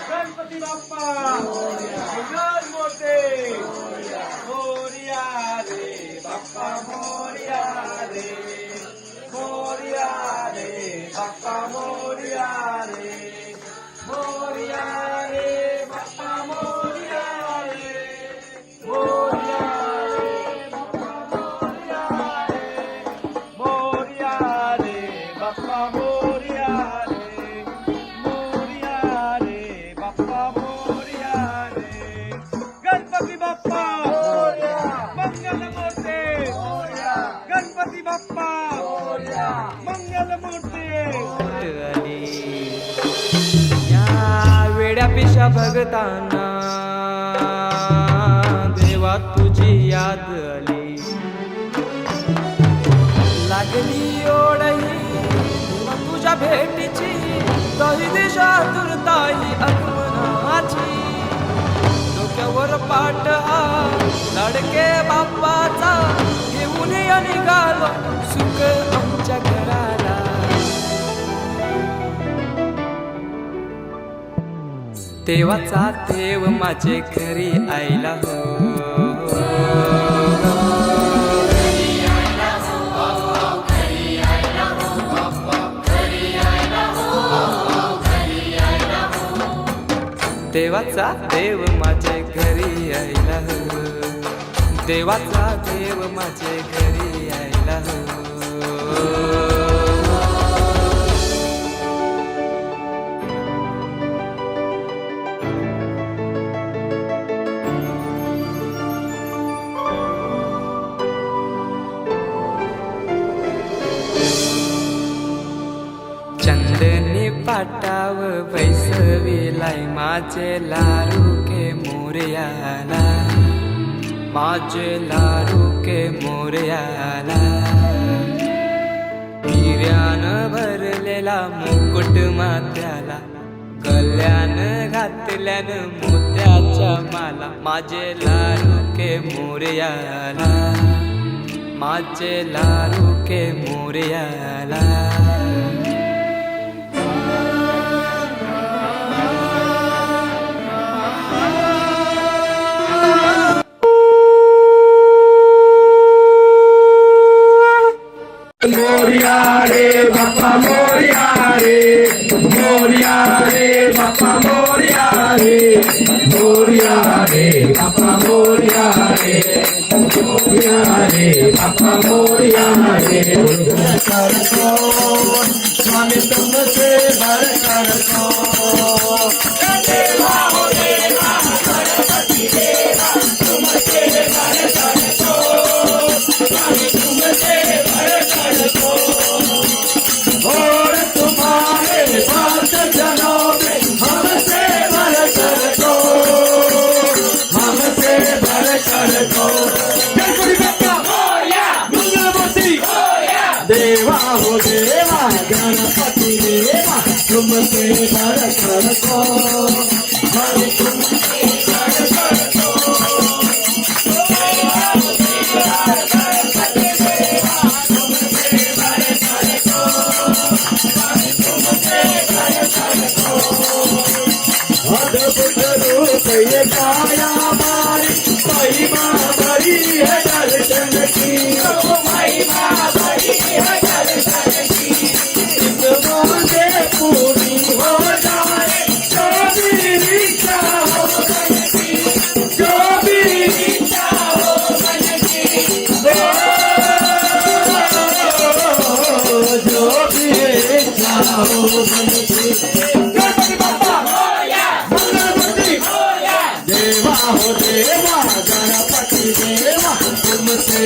गणपती बाप्पा मंगल मूर्ती मोरया रे बाप्पा मोरया रे बाप्पा मोरया रे बाप्पा मोरया रे बाप्पा मोरया रे बाप्पा मोरया रे गणपती बाप्पा मंगल मूर्ती गणपती बाप्पा मंगल मूर्ती या वेड्या पिशा भगतांना देवा तुझी याद आली लागली ओढही तुझ्या भेटीची दही दिशा तुरताई आगमनाची डोक्यावर पाट हा लाडके बाप्पाचा घेऊन या निघालो सुख आमच्या घराला देवाचा देव माझे घरी आयला हो देवाचा देव माझे घरी आयला हो देवाचा देव माझे घरी आयला हो चंदनी पाटाव बैसविलाय माझे लारू के मोरयाला माझे लारू के मोरयाला हिऱ्यान भरलेला मुकुट माथ्याला गल्यान घातल्यान मोत्याच्या माला माझे लारू के मोरयाला माझे लारू के मोरयाला मोरया रे बाप्पा मोरया रे बाप्पा मोरया रे बाप्पा मोरया रे बाप्पा मोरया रे स्वामी तुमसे भर कर देवा हो देवा गणपति देवा तुमसे भर कर स्वामी तुमसे भर कर और तुम्हारे पास जनों में हमसे भर कर दो गणपति बाप्पा मंगलमूर्ति देवा हो देवा गणपति देवा तुमसे भर कर दो तुमसे भर कर दो ये काया मारी महिमा बड़ी है दर्शन की महिमा बड़ी है दर्शन की इस मांगे पूरी हो जाए जो भी इच्छा हो मन की जो भी इच्छा हो मन की जो भी इच्छा हो मन की गणपति बाप्पा देवा हो देवा गणपति देवा तुमसे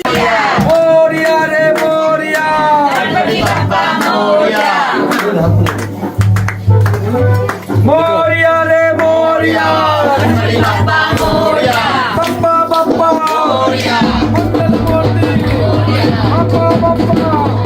मोरया रे मोरया मोरया रे मोरया बप्पा बप्पा मंगल मूर्ती बप्पा बप्पा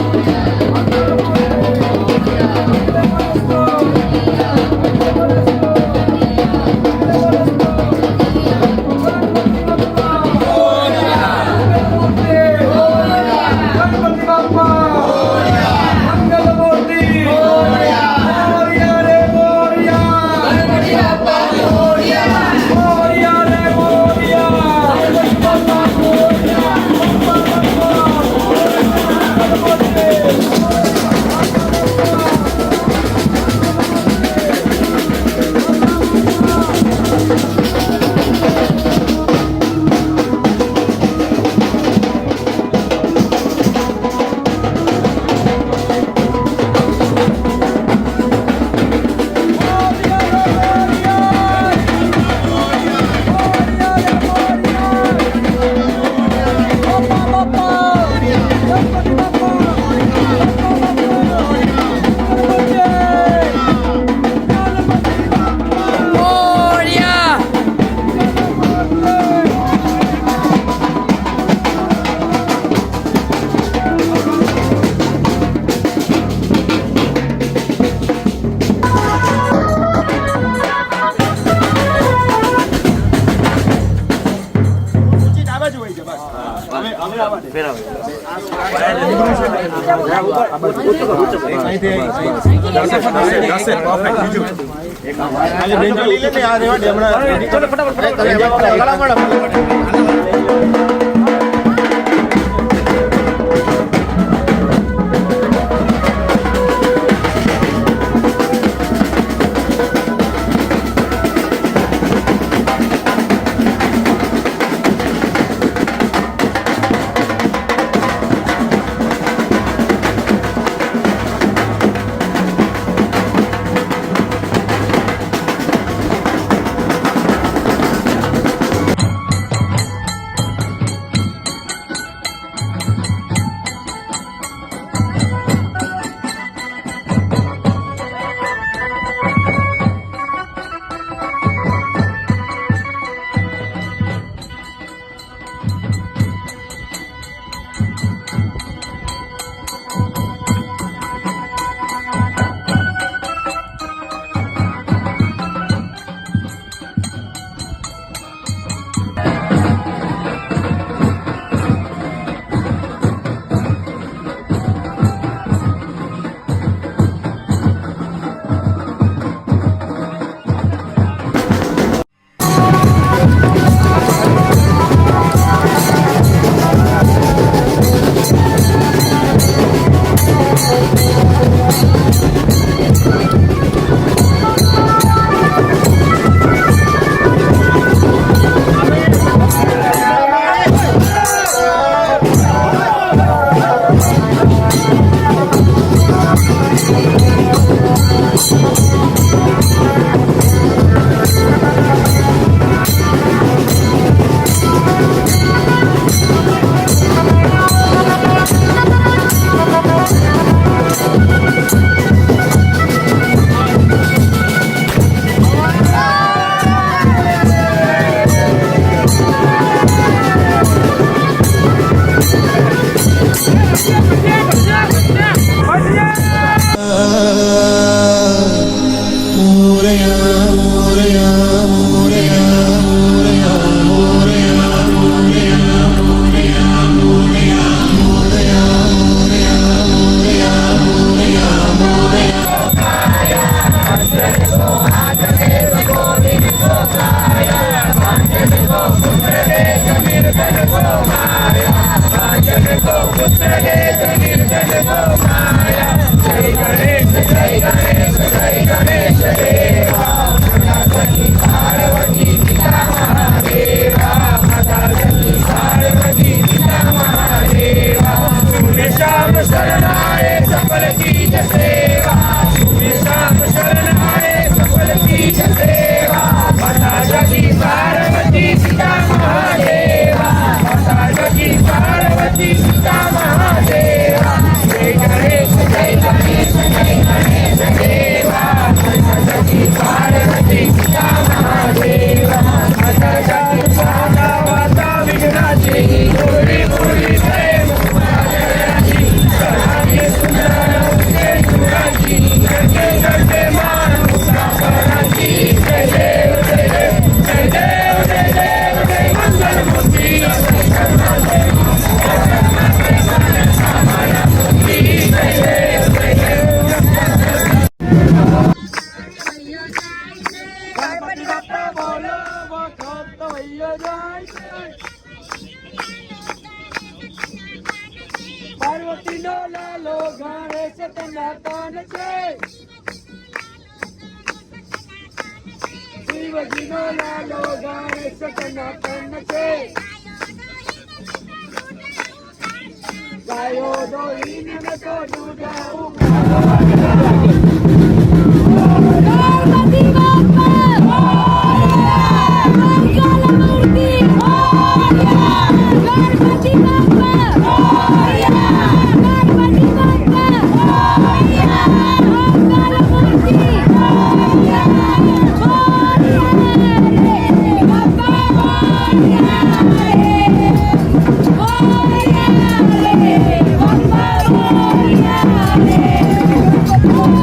पार्वती लो गणेश तनातन छे शिवजी लो गणेश तनातन छे गायो दोईने न तो दूधाऊ Oh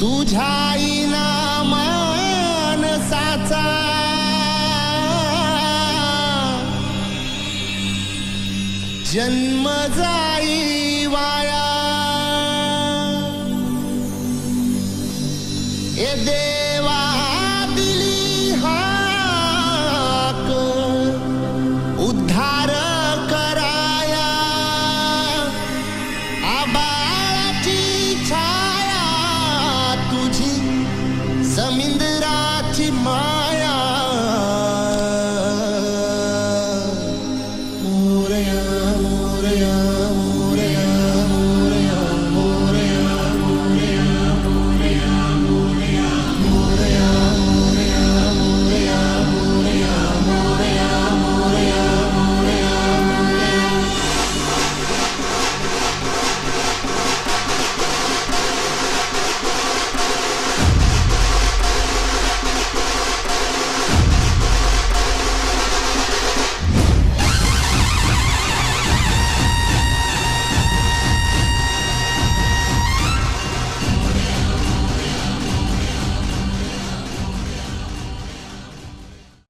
तुझ्या आईना मानसाचा जन्म जाई वाया ए देवा दिली हाक उद्धार कराया आबाळाची छाया तुझी समिंदराची माया मोरया मोरया